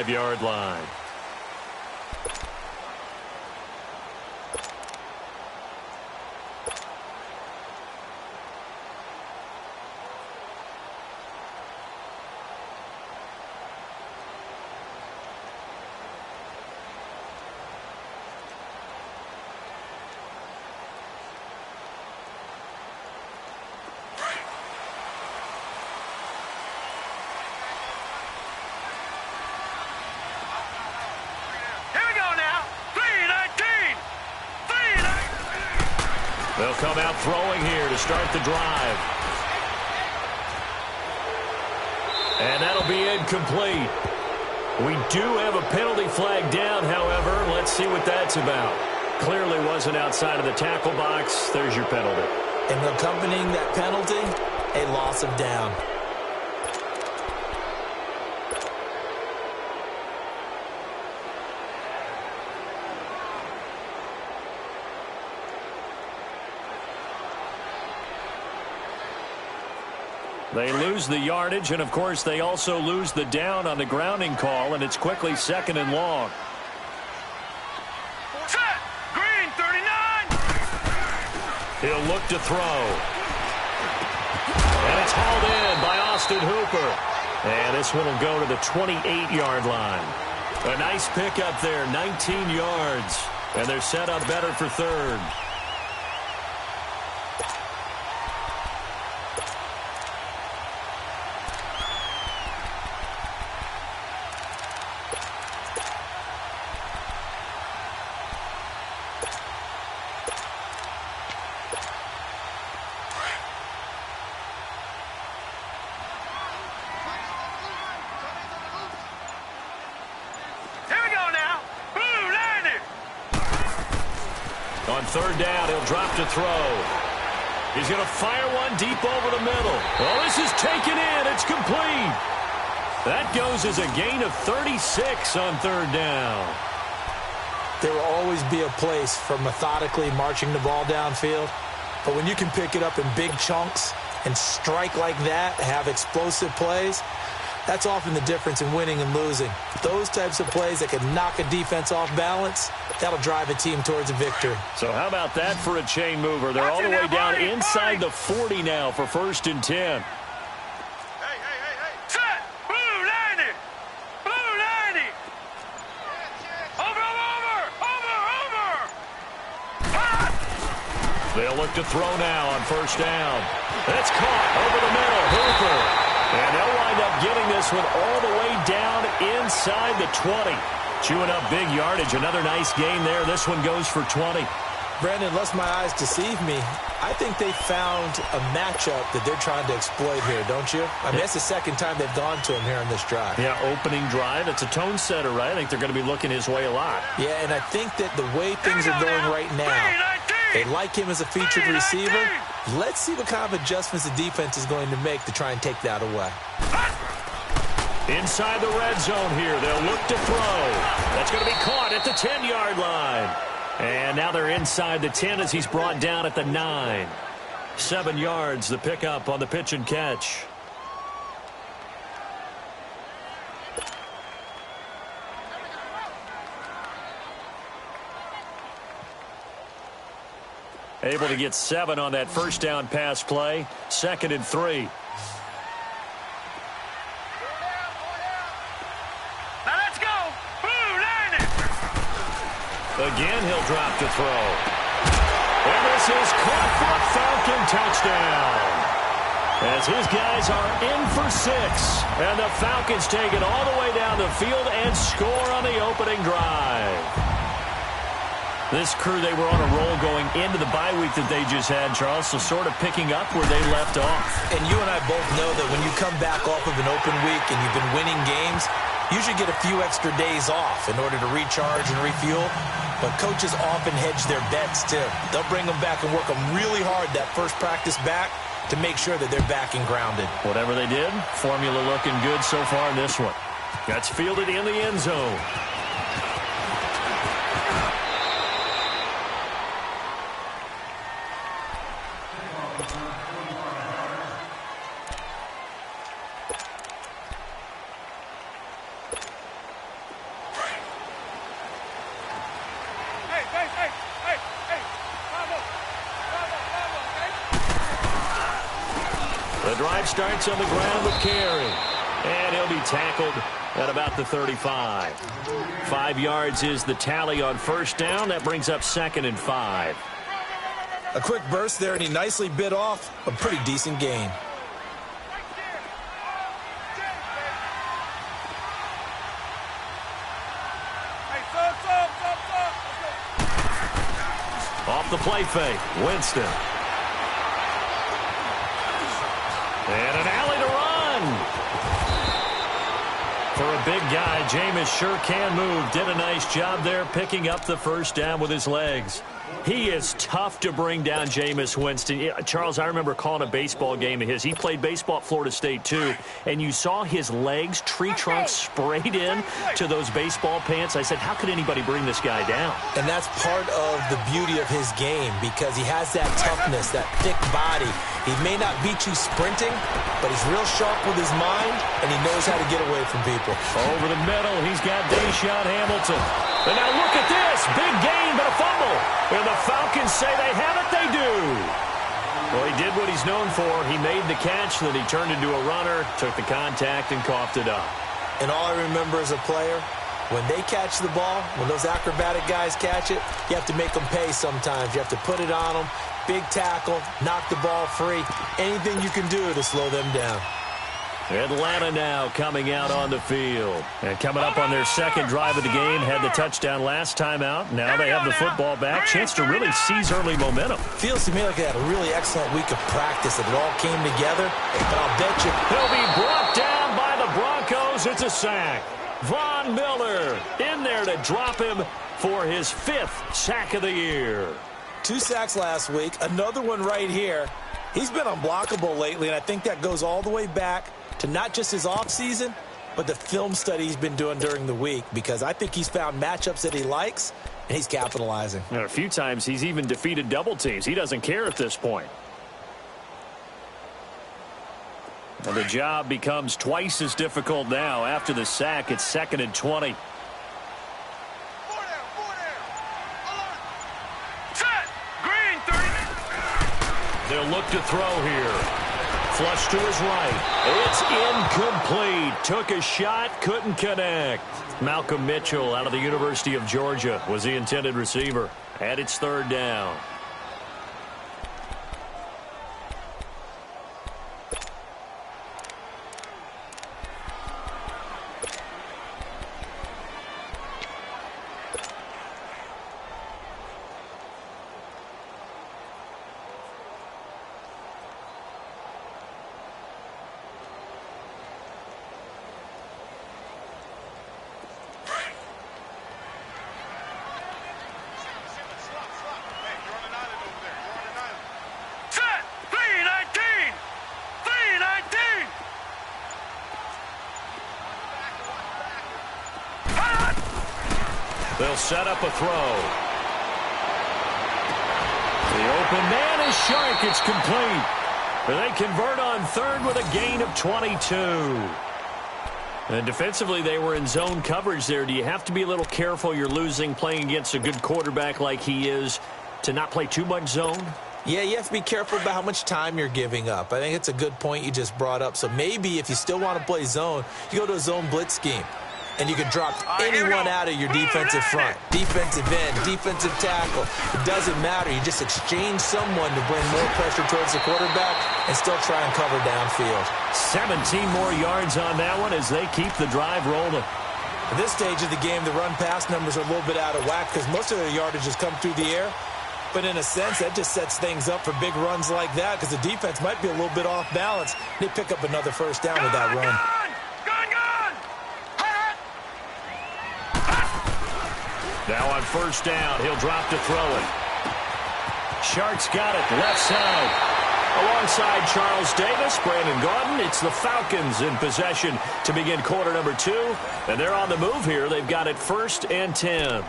25-yard line. They'll come out throwing here to start the drive. And that'll be incomplete. We do have a penalty flag down, however. Let's see what that's about. Clearly wasn't outside of the tackle box. There's your penalty. And accompanying that penalty, a loss of down. They lose the yardage, and, of course, they also lose the down on the grounding call, and it's quickly 2nd and long. Set! Green, 39! He'll look to throw. And it's hauled in by Austin Hooper. And this one will go to the 28-yard line. A nice pickup there, 19 yards. And they're set up better for 3rd. On 3rd down, he'll drop to throw. He's going to fire one deep over the middle. Oh, this is taken in. It's complete. That goes as a gain of 36 on 3rd down. There will always be a place for methodically marching the ball downfield. But when you can pick it up in big chunks and strike like that, have explosive plays, that's often the difference in winning and losing. Those types of plays that can knock a defense off balance, that'll drive a team towards a victory. So how about that for a chain mover? They're all the way down inside the 40 now for 1st and 10. Hey. Set! Blue 90! Blue 90! Over! They'll look to throw now on 1st down. It's caught over the middle. Hooper. And they'll wind up getting this one all the way down inside the 20. Chewing up big yardage. Another nice gain there. This one goes for 20. Brandon, lest my eyes deceive me, I think they found a matchup that they're trying to exploit here, don't you? I mean, that's the 2nd time they've gone to him here on this drive. Yeah, opening drive. It's a tone setter, right? I think they're going to be looking his way a lot. Yeah, and I think that the way things are going right now, they like him as a featured receiver. Let's see what kind of adjustments the defense is going to make to try and take that away. Inside the red zone here, they'll look to throw. That's going to be caught at the 10-yard line. And now they're inside the 10 as he's brought down at the 9. 7 yards, the pickup on the pitch and catch. Able to get 7 on that 1st down pass play. 2nd and 3. Now let's go! Blue 90! Again, he'll drop to throw. And this is caught for a Falcon touchdown. As his guys are in for 6. And the Falcons take it all the way down the field and score on the opening drive. This crew, they were on a roll going into the bye week that they just had, Charles, so sort of picking up where they left off. And you and I both know that when you come back off of an open week and you've been winning games, you should get a few extra days off in order to recharge and refuel. But coaches often hedge their bets, too. They'll bring them back and work them really hard that first practice back to make sure that they're back and grounded. Whatever they did, formula looking good so far in this one. That's fielded in the end zone. drive starts on the ground with carry. And he'll be tackled at about the 35. 5 yards is the tally on first down. That brings up 2nd and 5. A quick burst there, and he nicely bit off a pretty decent gain. Off the play fake, Winston. And an alley to run. For a big guy, Jameis sure can move. Did a nice job there picking up the first down with his legs. He is tough to bring down, Jameis Winston. Yeah, Charles, I remember calling a baseball game of his. He played baseball at Florida State, too. And you saw his legs, tree trunks sprayed in to those baseball pants. I said, how could anybody bring this guy down? And that's part of the beauty of his game because he has that toughness, that thick body. He may not beat you sprinting, but he's real sharp with his mind, and he knows how to get away from people. Over the middle, he's got Deshaun Hamilton. And now look at this. Big gain, but a fumble. And the Falcons say they have it. They do. Well, he did what he's known for. He made the catch, then he turned into a runner, took the contact, and coughed it up. And all I remember as a player, when they catch the ball, when those acrobatic guys catch it, you have to make them pay sometimes. You have to put it on them. Big tackle, knock the ball free. Anything you can do to slow them down. Atlanta now coming out on the field. And coming up on their second drive of the game, had the touchdown last time out. Now they have the football back. Chance to really seize early momentum. Feels to me like they had a really excellent week of practice, that it all came together. But I'll bet you he'll be brought down by the Broncos. It's a sack. Von Miller in there to drop him for his 5th sack of the year. 2 sacks last week, another one right here. He's been unblockable lately, and I think that goes all the way back to not just his offseason, but the film study he's been doing during the week, because I think he's found matchups that he likes, and he's capitalizing. And a few times he's even defeated double teams. He doesn't care at this point. And the job becomes twice as difficult now. After the sack, it's 2nd and 20. They'll look to throw here. Flush to his right. It's incomplete. Took a shot, couldn't connect. Malcolm Mitchell out of the University of Georgia was the intended receiver. And it's 3rd down. They'll set up a throw. The open man is Shark. It's complete. They convert on 3rd with a gain of 22. And defensively, they were in zone coverage there. Do you have to be a little careful? You're losing playing against a good quarterback like he is to not play too much zone? Yeah, you have to be careful about how much time you're giving up. I think it's a good point you just brought up. So maybe if you still want to play zone, you go to a zone blitz scheme. And you can drop anyone out of your defensive front. Defensive end, defensive tackle. It doesn't matter. You just exchange someone to bring more pressure towards the quarterback and still try and cover downfield. 17 more yards on that one as they keep the drive rolling. At this stage of the game, the run-pass numbers are a little bit out of whack because most of their yardage has come through the air. But in a sense, that just sets things up for big runs like that because the defense might be a little bit off balance. They pick up another first down with that run. Now on first down, he'll drop to throw it. Shark's got it, left side. Alongside Charles Davis, Brandon Gaudin, it's the Falcons in possession to begin quarter number 2. And they're on the move here. They've got it 1st and 10.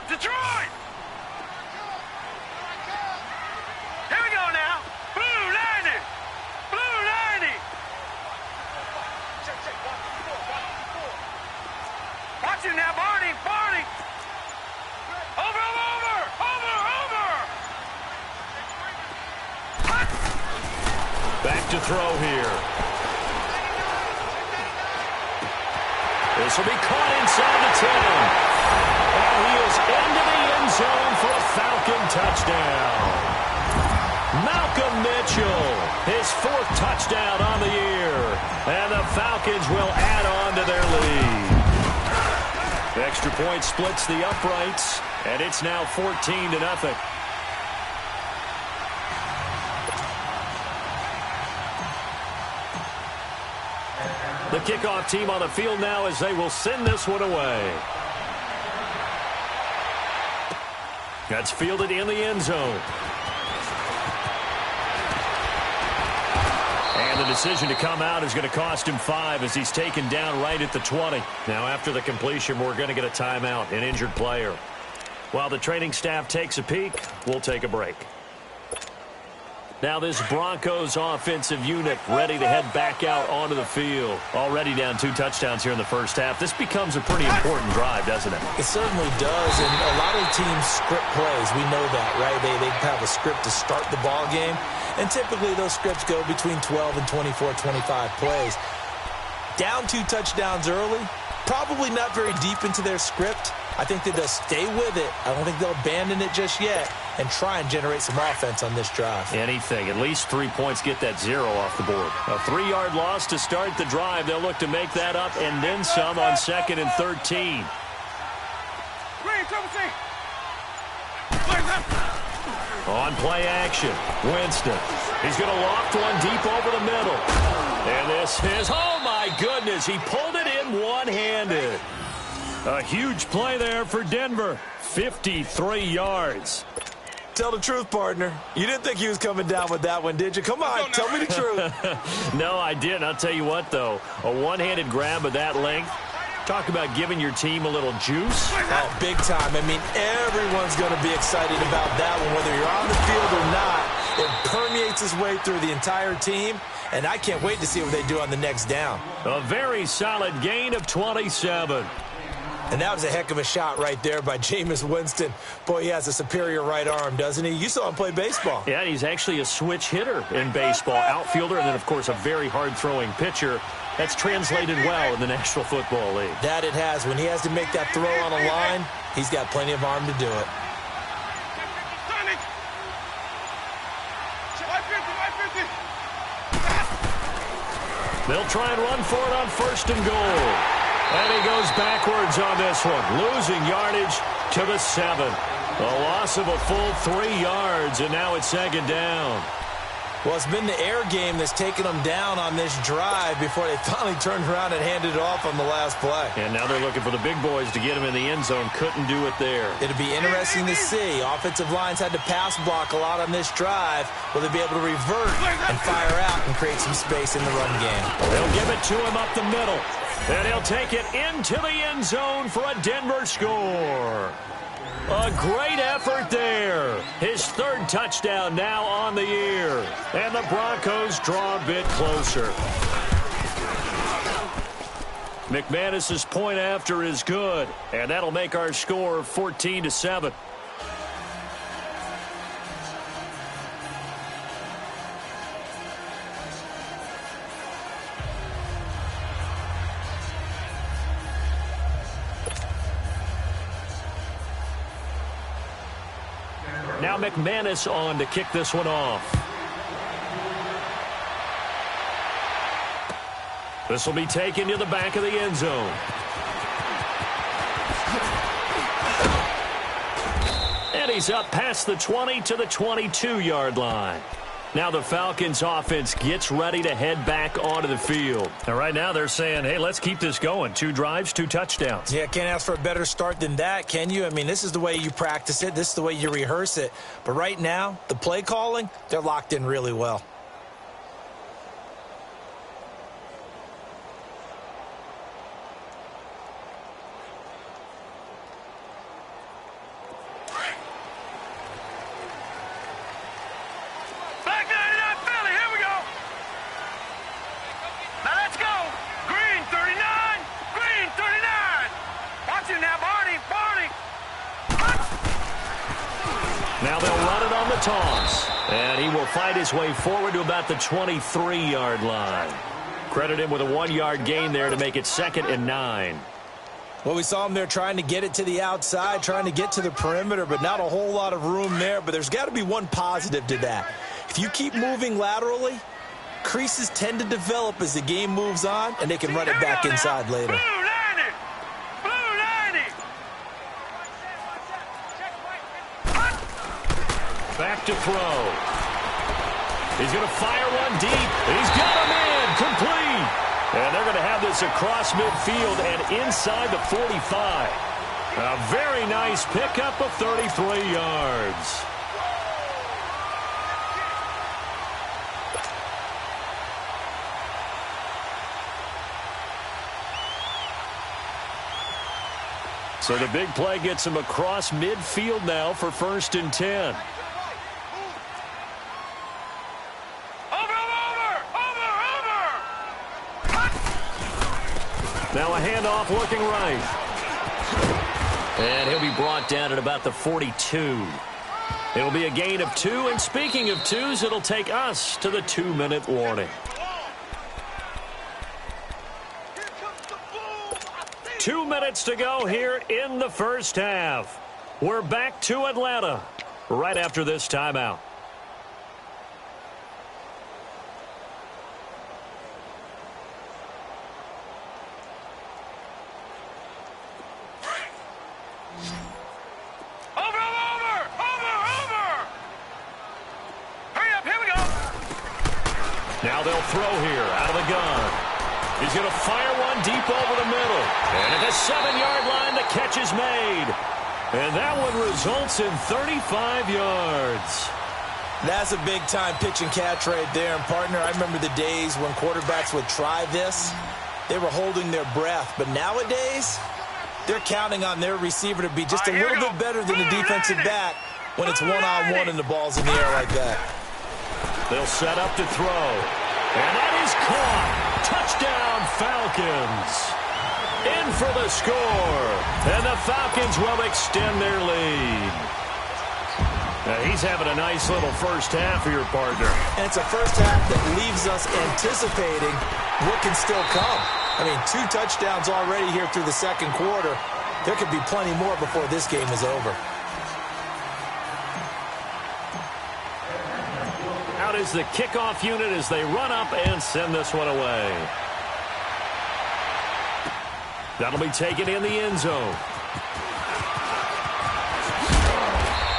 Detroit! Here we go now. Blue Lightning! Watch it now, Barney. Barney. Over. Back to throw here. This will be caught inside the 10. And he is into the end zone for a Falcon touchdown. Malcolm Mitchell, his 4th touchdown on the year. And the Falcons will add on to their lead. The extra point splits the uprights, and it's now 14-0. The kickoff team on the field now as they will send this one away. That's fielded in the end zone. And the decision to come out is going to cost him 5 as he's taken down right at the 20. Now after the completion, we're going to get a timeout, an injured player. While the training staff takes a peek, we'll take a break. Now this Broncos offensive unit ready to head back out onto the field. Already down 2 touchdowns here in the first half. This becomes a pretty important drive, doesn't it? It certainly does, and a lot of teams script plays. We know that, right? They have a script to start the ball game, and typically those scripts go between 12 and 24, 25 plays. Down 2 touchdowns early, probably not very deep into their script. I think that they'll stay with it. I don't think they'll abandon it just yet and try and generate some offense on this drive. Anything. At least 3 points, get that 0 off the board. A 3-yard loss to start the drive. They'll look to make that up and then some on 2nd and 13. On play action, Winston. He's going to loft one deep over the middle. And this is, oh my goodness, he pulled it in one-handed. A huge play there for Denver. 53 yards. Tell the truth, partner. You didn't think he was coming down with that one, did you? Come on, tell me the truth. No, I didn't. I'll tell you what, though. A one-handed grab of that length. Talk about giving your team a little juice. Oh, big time. I mean, everyone's going to be excited about that one, whether you're on the field or not. It permeates its way through the entire team, and I can't wait to see what they do on the next down. A very solid gain of 27. And that was a heck of a shot right there by Jameis Winston. Boy, he has a superior right arm, doesn't he? You saw him play baseball. Yeah, he's actually a switch hitter in baseball. Outfielder, and then, of course, a very hard-throwing pitcher. That's translated well in the National Football League. That it has. When he has to make that throw on a line, he's got plenty of arm to do it. They'll try and run for it on 1st and goal. And he goes backwards on this one, losing yardage to the 7. A loss of a full 3 yards, and now it's 2nd down. Well, it's been the air game that's taken them down on this drive before they finally turned around and handed it off on the last play. And now they're looking for the big boys to get him in the end zone. Couldn't do it there. It'll be interesting to see. Offensive lines had to pass block a lot on this drive. Will they be able to revert and fire out and create some space in the run game? They'll give it to him up the middle. And he'll take it into the end zone for a Denver score. A great effort there. His 3rd touchdown now on the year. And the Broncos draw a bit closer. McManus's point after is good. And that'll make our score 14-7. Now McManus on to kick this one off. This will be taken to the back of the end zone. And he's up past the 20 to the 22-yard line. Now the Falcons offense gets ready to head back onto the field. And right now they're saying, hey, let's keep this going. 2 drives, 2 touchdowns. Yeah, can't ask for a better start than that, can you? I mean, this is the way you practice it. This is the way you rehearse it. But right now, the play calling, they're locked in really well. Now they'll run it on the toss. And he will fight his way forward to about the 23-yard line. Credit him with a 1-yard gain there to make it 2nd and 9. Well, we saw him there trying to get it to the outside, trying to get to the perimeter, but not a whole lot of room there. But there's got to be one positive to that. If you keep moving laterally, creases tend to develop as the game moves on, and they can run it back inside later. Back to throw. He's going to fire one deep. He's got him in. Complete. And they're going to have this across midfield and inside the 45. A very nice pickup of 33 yards. So the big play gets him across midfield now for 1st and 10. Now a handoff looking right. And he'll be brought down at about the 42. It'll be a gain of 2. And speaking of 2s, it'll take us to the 2-minute warning. 2 minutes to go here in the first half. We're back to Atlanta right after this timeout. Now they'll throw here out of the gun. He's going to fire one deep over the middle. And at the 7-yard line, the catch is made. And that one results in 35 yards. That's a big-time pitch and catch right there. And, partner, I remember the days when quarterbacks would try this. They were holding their breath. But nowadays, they're counting on their receiver to be just a little bit better than the defensive back when it's one-on-one and the ball's in the air like that. They'll set up to throw. And that is caught. Touchdown, Falcons. In for the score. And the Falcons will extend their lead. Now he's having a nice little first half for your partner. And it's a first half that leaves us anticipating what can still come. I mean, 2 touchdowns already here through the second quarter. There could be plenty more before this game is over. Out is the kickoff unit as they run up and send this one away. That'll be taken in the end zone.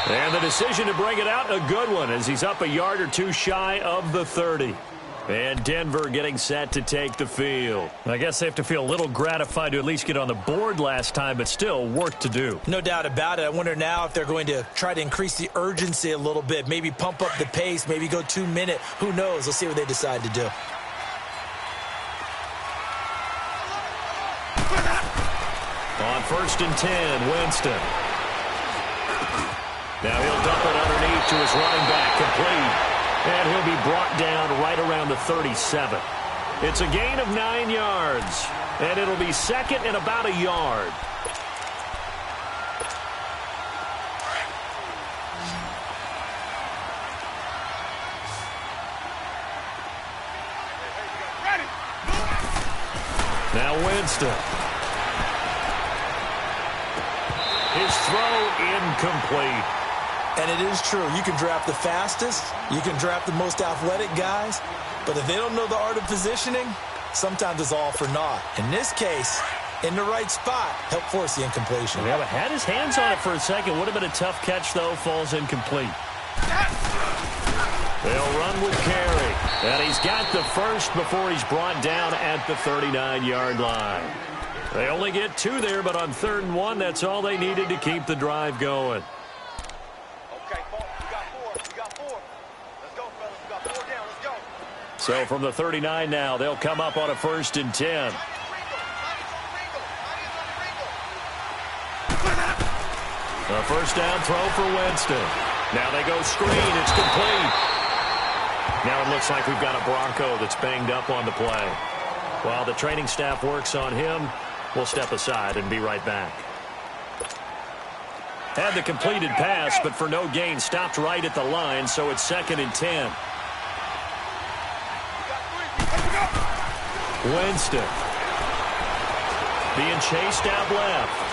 And the decision to bring it out, a good one, as he's up a yard or 2 shy of the 30. And Denver getting set to take the field. I guess they have to feel a little gratified to at least get on the board last time, but still work to do. No doubt about it. I wonder now if they're going to try to increase the urgency a little bit, maybe pump up the pace, maybe go 2-minute. Who knows? We'll see what they decide to do. On 1st and 10, Winston. Now he'll dump it underneath to his running back, complete. And he'll be brought down right around the 37. It's a gain of 9 yards. And it'll be 2nd and about a yard. Now Winston. His throw incomplete. And it is true. You can draft the fastest. You can draft the most athletic guys. But if they don't know the art of positioning, sometimes it's all for naught. In this case, in the right spot, help force the incompletion. Yeah, but had his hands on it for a second. Would have been a tough catch, though. Falls incomplete. They'll run with Carey. And he's got the first before he's brought down at the 39-yard line. They only get 2 there, but on 3rd and 1, that's all they needed to keep the drive going. So from the 39 now, they'll come up on a 1st and 10. A first down throw for Winston. Now they go screen. It's complete. Now it looks like we've got a Bronco that's banged up on the play. While the training staff works on him, we'll step aside and be right back. Had the completed pass, but for no gain, stopped right at the line, so it's 2nd and 10. Winston. Being chased out left.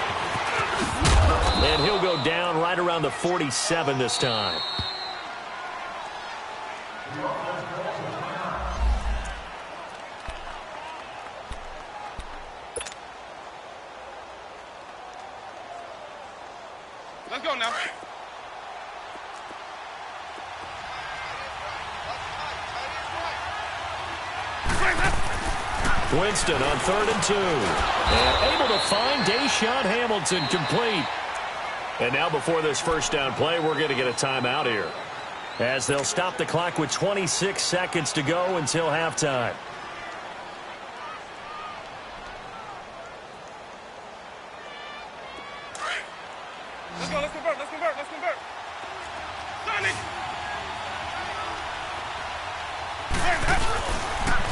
And he'll go down right around the 47 this time. Let's go now. Winston on 3rd and 2. And able to find Deshaun Hamilton complete. And now before this first down play, we're going to get a timeout here, as they'll stop the clock with 26 seconds to go until halftime. Let's go, let's convert, let's convert, let's convert. Sonny!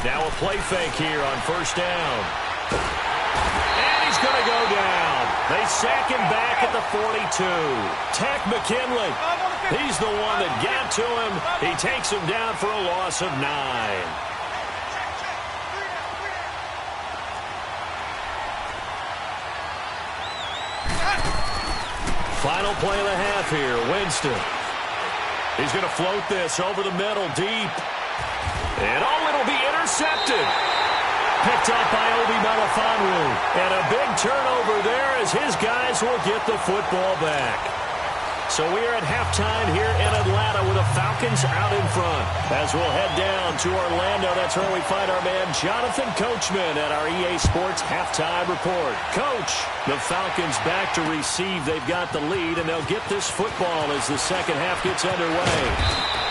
Now a play fake here on first down. And he's going to go down. They sack him back at the 42. Takk McKinley. He's the one that got to him. He takes him down for a loss of 9. Final play of the half here. Winston. He's going to float this over the middle deep. And it'll be intercepted. Picked up by Obi Melifonwu. And a big turnover there as his guys will get the football back. So we are at halftime here in Atlanta with the Falcons out in front. As we'll head down to Orlando, that's where we find our man Jonathan Coachman at our EA Sports Halftime Report. Coach, the Falcons back to receive. They've got the lead, and they'll get this football as the second half gets underway.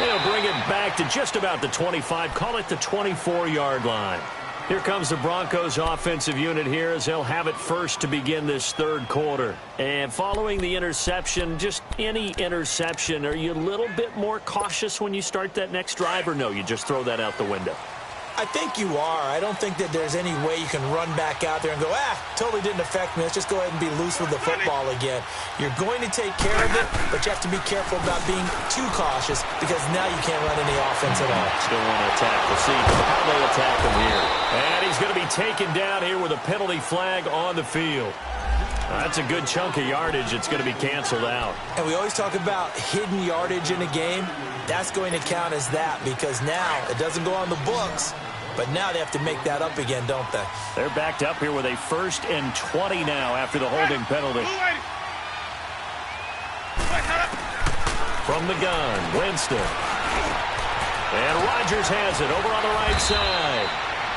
They'll bring it back to just about the 25, call it the 24-yard line. Here comes the Broncos offensive unit here as they'll have it first to begin this third quarter. And following the interception, just any interception, are you a little bit more cautious when you start that next drive, or no, you just throw that out the window? I think you are. I don't think that there's any way you can run back out there and go, totally didn't affect me. Let's just go ahead and be loose with the football again. You're going to take care of it, but you have to be careful about being too cautious because now you can't run any offense at all. Still want to attack. We'll see how they attack him here. And he's going to be taken down here with a penalty flag on the field. That's a good chunk of yardage. It's going to be canceled out. And we always talk about hidden yardage in a game. That's going to count as that because now it doesn't go on the books, but now they have to make that up again, don't they? They're backed up here with a 1st and 20 now after the holding penalty. From the gun, Winston. And Rodgers has it over on the right side.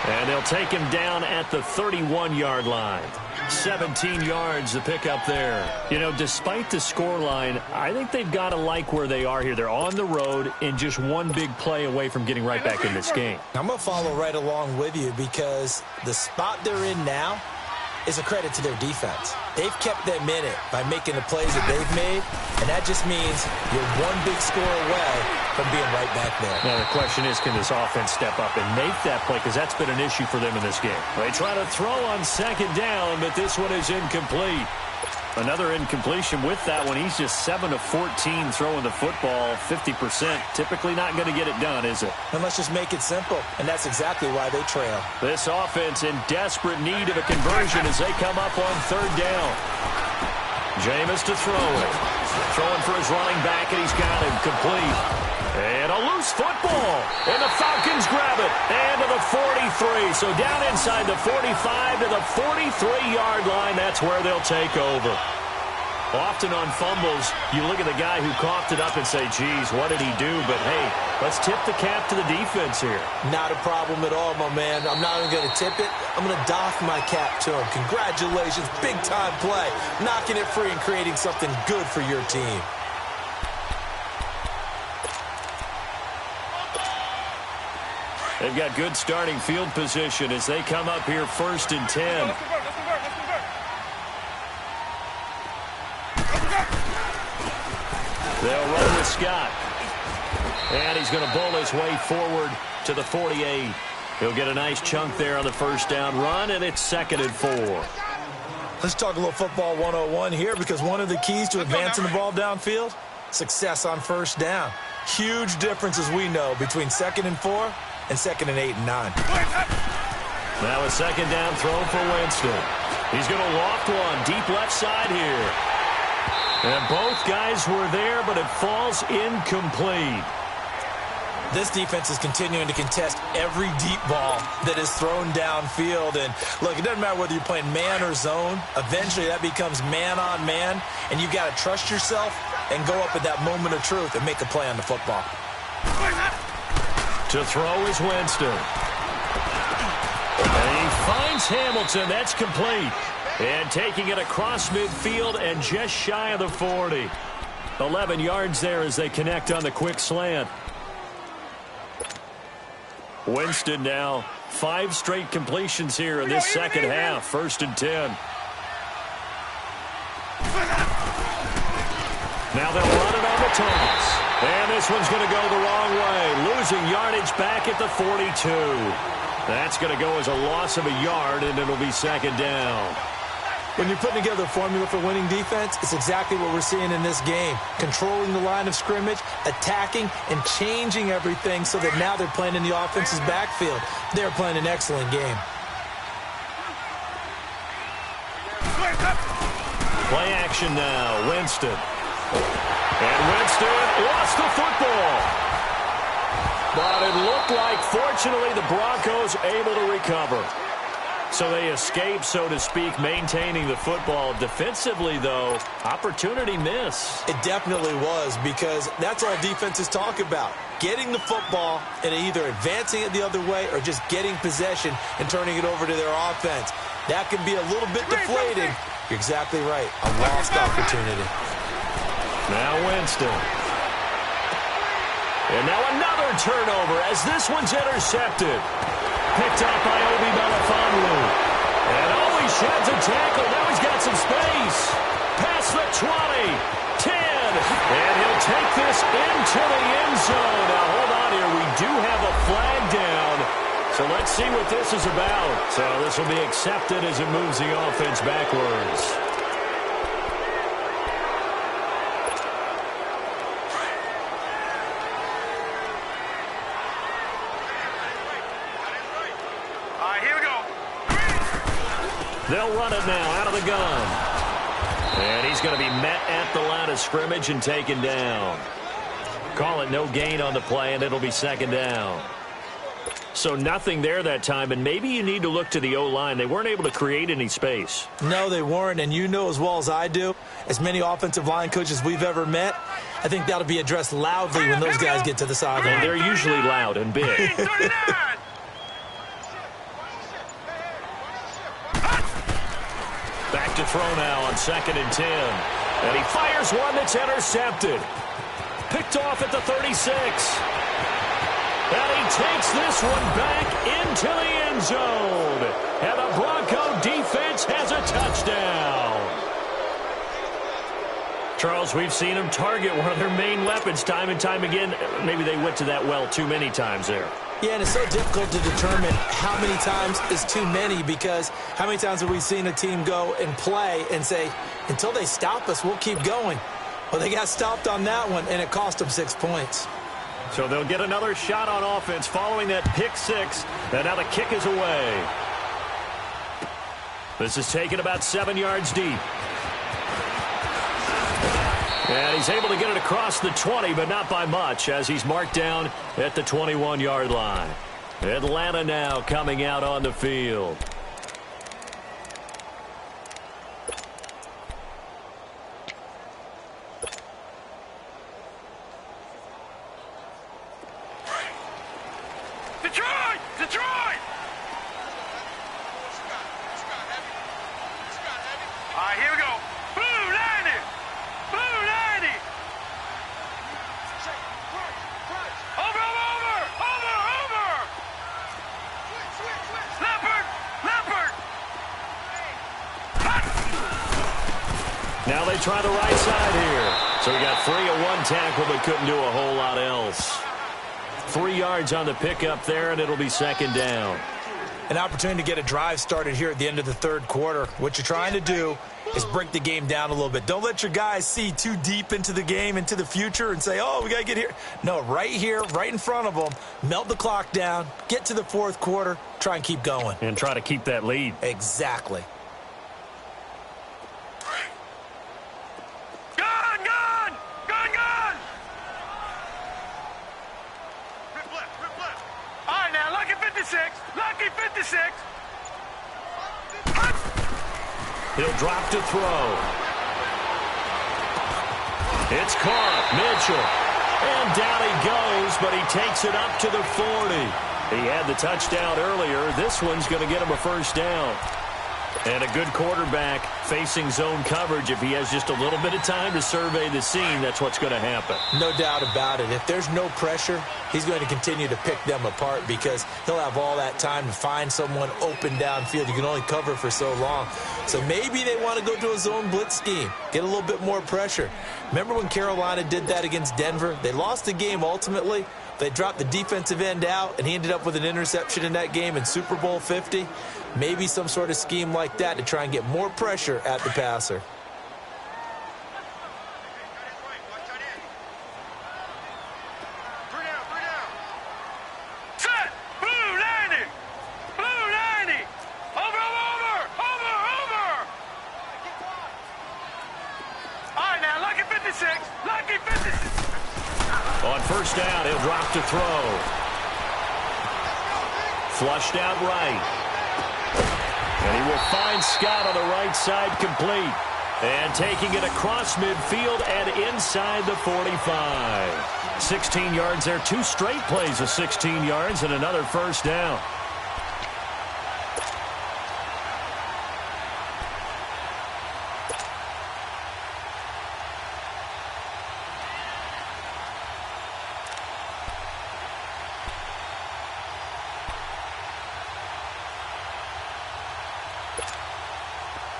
And they'll take him down at the 31-yard line. 17 yards to pick up there. You know, despite the scoreline, I think they've got to like where they are here. They're on the road and just one big play away from getting right back in this game. I'm going to follow right along with you because the spot they're in now is a credit to their defense. They've kept them in it by making the plays that they've made, and that just means you're one big score away from being right back there. Now, the question is, can this offense step up and make that play? Because that's been an issue for them in this game. They try to throw on 2nd down, but this one is incomplete. Another incompletion with that one. He's just 7 of 14 throwing the football, 50%. Typically not going to get it done, is it? And let's just make it simple, and that's exactly why they trail. This offense in desperate need of a conversion as they come up on 3rd down. Jameis to throw it. Throwing for his running back, and he's got him complete. And a loose football. And the Falcons grab it. And to the 43. So down inside the 45 to the 43-yard line. That's where they'll take over. Often on fumbles, you look at the guy who coughed it up and say, geez, what did he do? But, hey, let's tip the cap to the defense here. Not a problem at all, my man. I'm not even going to tip it. I'm going to doff my cap to him. Congratulations. Big-time play. Knocking it free and creating something good for your team. They've got good starting field position as they come up here 1st and 10. They'll run with Scott. And he's going to bowl his way forward to the 48. He'll get a nice chunk there on the 1st down run, and it's 2nd and 4. Let's talk a little football 101 here, because one of the keys to advancing the ball downfield, success on first down. Huge difference, as we know, between 2nd and 4 and 2nd and 8 and 9. Now a second down throw for Winston. He's going to loft one deep left side here. And both guys were there, but it falls incomplete. This defense is continuing to contest every deep ball that is thrown downfield. And, look, it doesn't matter whether you're playing man or zone. Eventually, that becomes man-on-man, and you've got to trust yourself and go up at that moment of truth and make a play on the football. To throw is Winston. And he finds Hamilton. That's complete. And taking it across midfield and just shy of the 40. 11 yards there as they connect on the quick slant. Winston now 5 straight completions here in this second half. 1st and 10. Now they'll run it on the toss. And this one's going to go the wrong way. Losing yardage back at the 42. That's going to go as a loss of a yard, and it'll be 2nd down. When you're putting together a formula for winning defense, it's exactly what we're seeing in this game. Controlling the line of scrimmage, attacking, and changing everything so that now they're playing in the offense's backfield. They're playing an excellent game. Play action now, Winston. And Winston lost the football. But it looked like, fortunately, the Broncos able to recover. So they escape, so to speak, maintaining the football. Defensively, though, opportunity miss. It definitely was, because that's all defenses talk about. Getting the football and either advancing it the other way or just getting possession and turning it over to their offense. That can be a little bit deflating. You're exactly right. A lost opportunity. Now Winston. And now another turnover as this one's intercepted. Picked up by Obi Melifonwu. And he sheds a tackle. Now he's got some space. Past the 20, 10. And he'll take this into the end zone. Now hold on here. We do have a flag down. So let's see what this is about. So this will be accepted as it moves the offense backwards. They'll run it now out of the gun. And he's going to be met at the line of scrimmage and taken down. Call it no gain on the play, and it'll be 2nd down. So nothing there that time, and maybe you need to look to the O-line. They weren't able to create any space. No, they weren't, and you know as well as I do, as many offensive line coaches we've ever met, I think that'll be addressed loudly when those guys get to the sideline. And they're usually loud and big. Back to throw now on 2nd and 10. And he fires one that's intercepted. Picked off at the 36. And he takes this one back into the end zone. And the Bronco defense has a touchdown. Charles, we've seen them target one of their main weapons time and time again. Maybe they went to that well too many times there. Yeah, and it's so difficult to determine how many times is too many, because how many times have we seen a team go and play and say, until they stop us, we'll keep going. Well, they got stopped on that one, and it cost them 6 points. So they'll get another shot on offense following that pick 6. And now the kick is away. This is taken about 7 yards deep. And he's able to get it across the 20, but not by much, as he's marked down at the 21-yard line. Atlanta now coming out on the field. Detroit! Detroit! All right, here we go. Blue 90! Blue 90! Over! Leopard! Leopard! Now they try the right side here. So he got free of one tackle, but couldn't do a whole lot else. 3 yards on the pickup there, and it'll be 2nd down. an opportunity to get a drive started here at the end of the third quarter. What you're trying to do is break the game down a little bit. Don't let your guys see too deep into the game, into the future, and say, oh, we got to get here. No, right here, right in front of them, melt the clock down, get to the fourth quarter, try and keep going. And try to keep that lead. Exactly. Lucky 56. He'll drop to throw. It's caught. Mitchell. And down he goes, but he takes it up to the 40. He had the touchdown earlier. This one's going to get him a first down. And a good quarterback facing zone coverage. If he has just a little bit of time to survey the scene, that's what's going to happen. No doubt about it. If there's no pressure, he's going to continue to pick them apart because he'll have all that time to find someone open downfield. You can only cover for so long. So maybe they want to go to a zone blitz scheme, get a little bit more pressure. Remember when Carolina did that against Denver? They lost the game ultimately. They dropped the defensive end out, and he ended up with an interception in that game in Super Bowl 50. Maybe some sort of scheme like that to try and get more pressure at the passer. Set! Blue 90! Blue 90! Over! All right, now, Lucky 56! Lucky 56! On first down, he'll drop to throw. Flushed out right. And he will find Scott on the right side complete. And taking it across midfield and inside the 45. 16 yards there. 2 straight plays of 16 yards and another first down.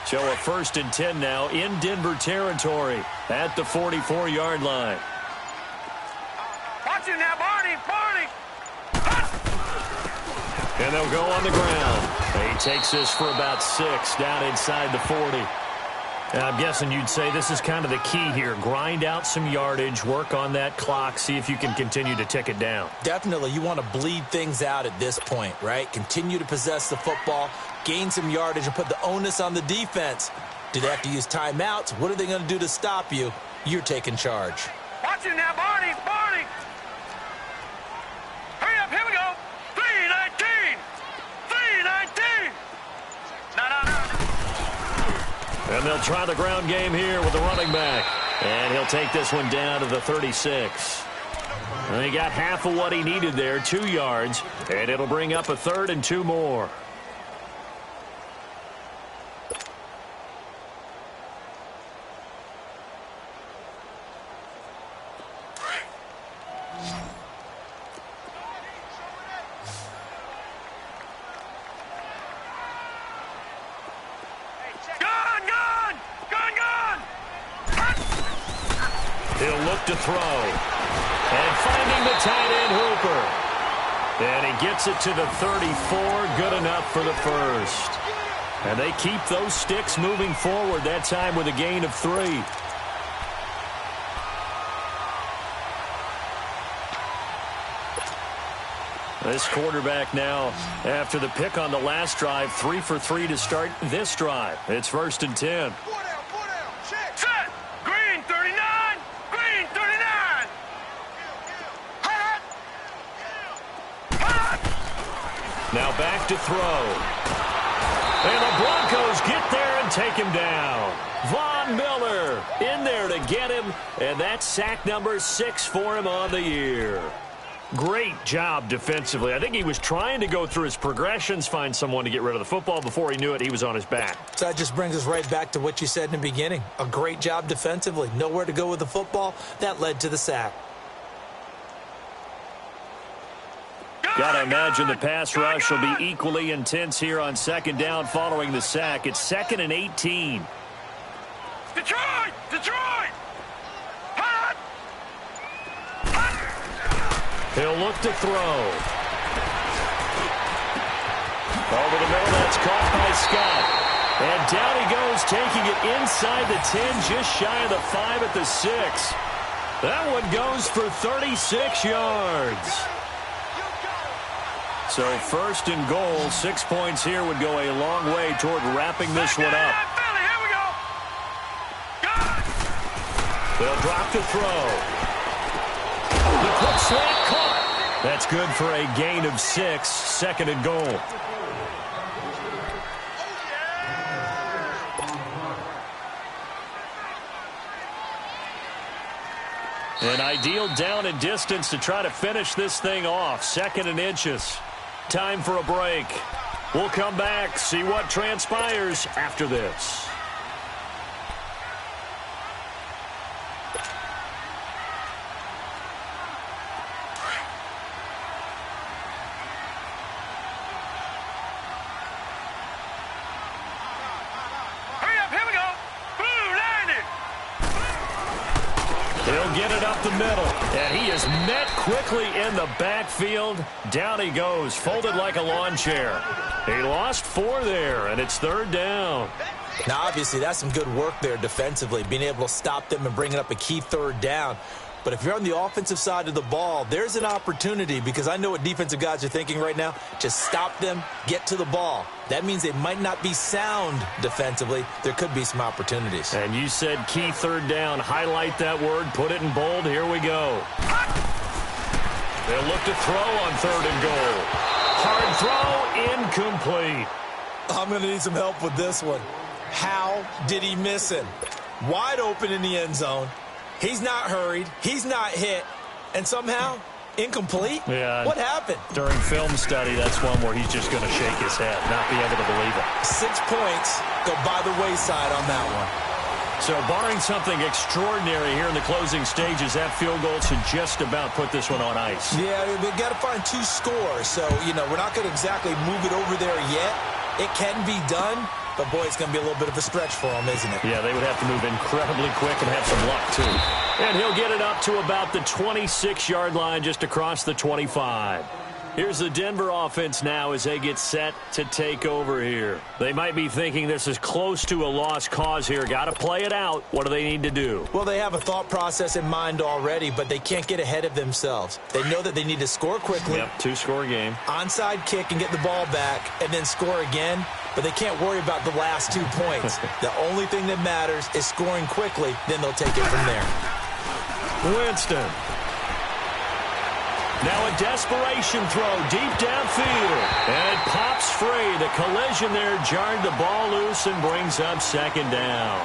So a 1st and 10 now in Denver territory at the 44-yard line. Watch it now, Barney! And they'll go on the ground. He takes this for about 6 down inside the 40. And I'm guessing you'd say this is kind of the key here. Grind out some yardage, work on that clock, see if you can continue to tick it down. Definitely, you want to bleed things out at this point, right? Continue to possess the football, gain some yardage, and put the onus on the defense. Do they have to use timeouts? What are they going to do to stop you? You're taking charge. Watch it now, Barney! Hurry up, here we go! 3:19! 3:19! No. And they'll try the ground game here with the running back. And he'll take this one down to the 36. And he got half of what he needed there, 2 yards. And it'll bring up a 3rd and 2 more. He'll look to throw. And finding the tight end, Hooper. And he gets it to the 34. Good enough for the first. And they keep those sticks moving forward, that time with a gain of 3. This quarterback now, after the pick on the last drive, 3 for 3 to start this drive. It's 1st and 10. Set! Green 39! Green 39! Now back to throw. And the Broncos get there and take him down. Von Miller in there to get him, and that's sack number 6 for him on the year. Great job defensively. I think he was trying to go through his progressions, find someone to get rid of the football. Before he knew it, he was on his back. So that just brings us right back to what you said in the beginning. A great job defensively. Nowhere to go with the football. That led to the sack. Got to imagine the pass rush will be equally intense here on 2nd down following the sack. It's 2nd and 18. Detroit! He'll look to throw. Over the middle, that's caught by Scott. And down he goes, taking it inside the 10, just shy of the 5 at the 6. That one goes for 36 yards. So first and goal, 6 points here would go a long way toward wrapping this one up. They'll drop to throw. The quick slant caught. That's good for a gain of 6, second and goal. An ideal down and distance to try to finish this thing off. 2nd and inches. Time for a break. We'll come back, see what transpires after this. He'll get it up the middle, and he is met quickly in the backfield. Down he goes, folded like a lawn chair. He lost 4 there, and it's 3rd down. Now, obviously, that's some good work there defensively, being able to stop them and bringing up a key 3rd down. But if you're on the offensive side of the ball, there's an opportunity, because I know what defensive guys are thinking right now. Just stop them, get to the ball. That means they might not be sound defensively. There could be some opportunities. And you said key 3rd down. Highlight that word. Put it in bold. Here we go. They'll look to throw on 3rd and goal. Hard throw, incomplete. I'm going to need some help with this one. How did he miss him? Wide open in the end zone. He's not hurried. He's not hit. And somehow, incomplete? Yeah. What happened? During film study, that's one where he's just going to shake his head, not be able to believe it. 6 points go by the wayside on that one. So barring something extraordinary here in the closing stages, that field goal should just about put this one on ice. Yeah, we've got to find 2 scores. So, we're not going to exactly move it over there yet. It can be done. But, boy, it's going to be a little bit of a stretch for him, isn't it? Yeah, they would have to move incredibly quick and have some luck, too. And he'll get it up to about the 26-yard line, just across the 25. Here's the Denver offense now as they get set to take over here. They might be thinking this is close to a lost cause here. Got to play it out. What do they need to do? Well, they have a thought process in mind already, but they can't get ahead of themselves. They know that they need to score quickly. Yep, 2-score game. Onside kick and get the ball back and then score again. But they can't worry about the last 2 points. The only thing that matters is scoring quickly. Then they'll take it from there. Winston. Now a desperation throw deep downfield. And it pops free. The collision there jarred the ball loose and brings up 2nd down.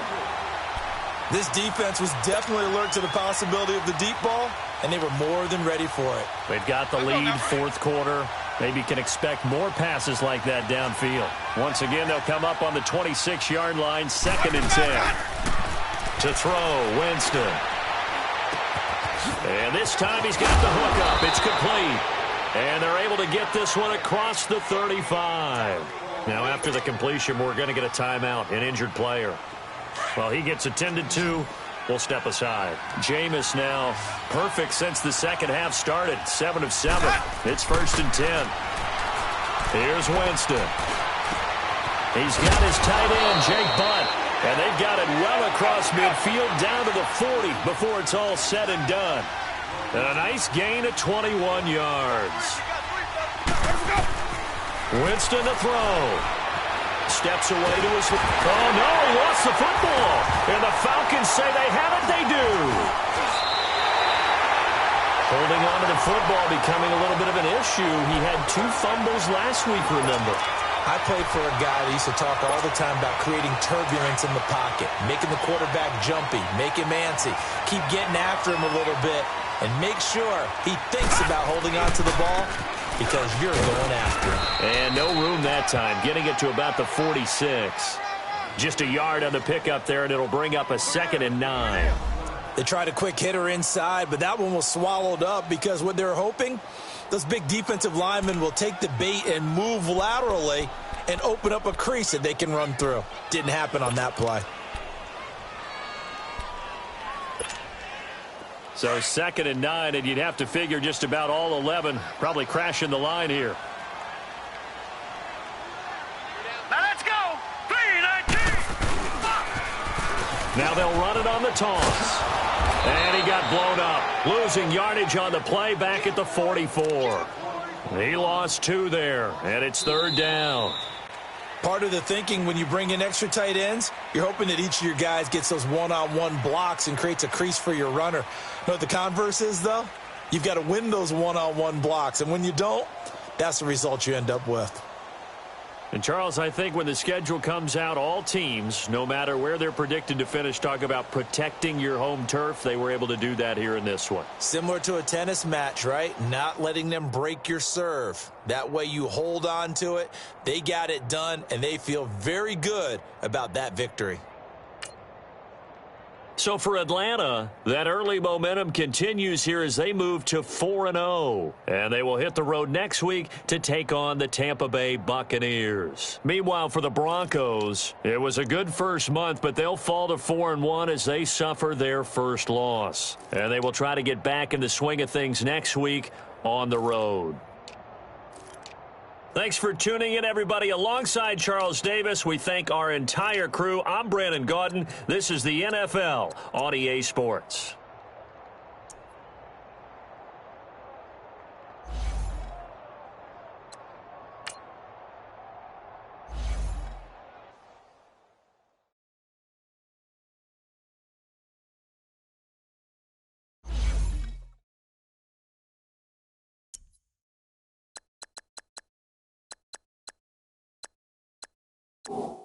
This defense was definitely alert to the possibility of the deep ball, and they were more than ready for it. They've got the lead, 4th quarter. Maybe can expect more passes like that downfield. Once again, they'll come up on the 26-yard line, 2nd and 10. To throw, Winston. And this time he's got the hook up. It's complete. And they're able to get this one across the 35. Now, after the completion, we're going to get a timeout, an injured player. Well, he gets attended to. We'll step aside. Jameis now perfect since the second half started. 7 of 7. It's 1st and 10. Here's Winston. He's got his tight end, Jake Butt. And they've got it well across midfield down to the 40 before it's all said and done. And a nice gain of 21 yards. Winston to throw. Steps away to his... Oh, no, he lost the football. And the Falcons say they have it, they do. Holding on to the football becoming a little bit of an issue. He had 2 fumbles last week, remember. I played for a guy that used to talk all the time about creating turbulence in the pocket, making the quarterback jumpy, make him antsy, keep getting after him a little bit, and make sure he thinks about holding on to the ball because you're going after him. And no room that time, getting it to about the 46. Just a yard on the pickup there, and it'll bring up a 2nd and 9. They tried a quick hitter inside, but that one was swallowed up because what they're hoping, those big defensive linemen will take the bait and move laterally and open up a crease that they can run through. Didn't happen on that play. So 2nd and 9, and you'd have to figure just about all 11 probably crashing the line here. Now they'll run it on the toss. And he got blown up, losing yardage on the play back at the 44. He lost 2 there, and it's 3rd down. Part of the thinking when you bring in extra tight ends, you're hoping that each of your guys gets those one-on-one blocks and creates a crease for your runner. You know what the converse is, though? You've got to win those one-on-one blocks, and when you don't, that's the result you end up with. And, Charles, I think when the schedule comes out, all teams, no matter where they're predicted to finish, talk about protecting your home turf. They were able to do that here in this one. Similar to a tennis match, right? Not letting them break your serve. That way you hold on to it. They got it done, and they feel very good about that victory. So for Atlanta, that early momentum continues here as they move to 4-0. And they will hit the road next week to take on the Tampa Bay Buccaneers. Meanwhile, for the Broncos, it was a good first month, but they'll fall to 4-1 as they suffer their first loss. And they will try to get back in the swing of things next week on the road. Thanks for tuning in, everybody. Alongside Charles Davis, we thank our entire crew. I'm Brandon Gaudin. This is the NFL on EA Sports. You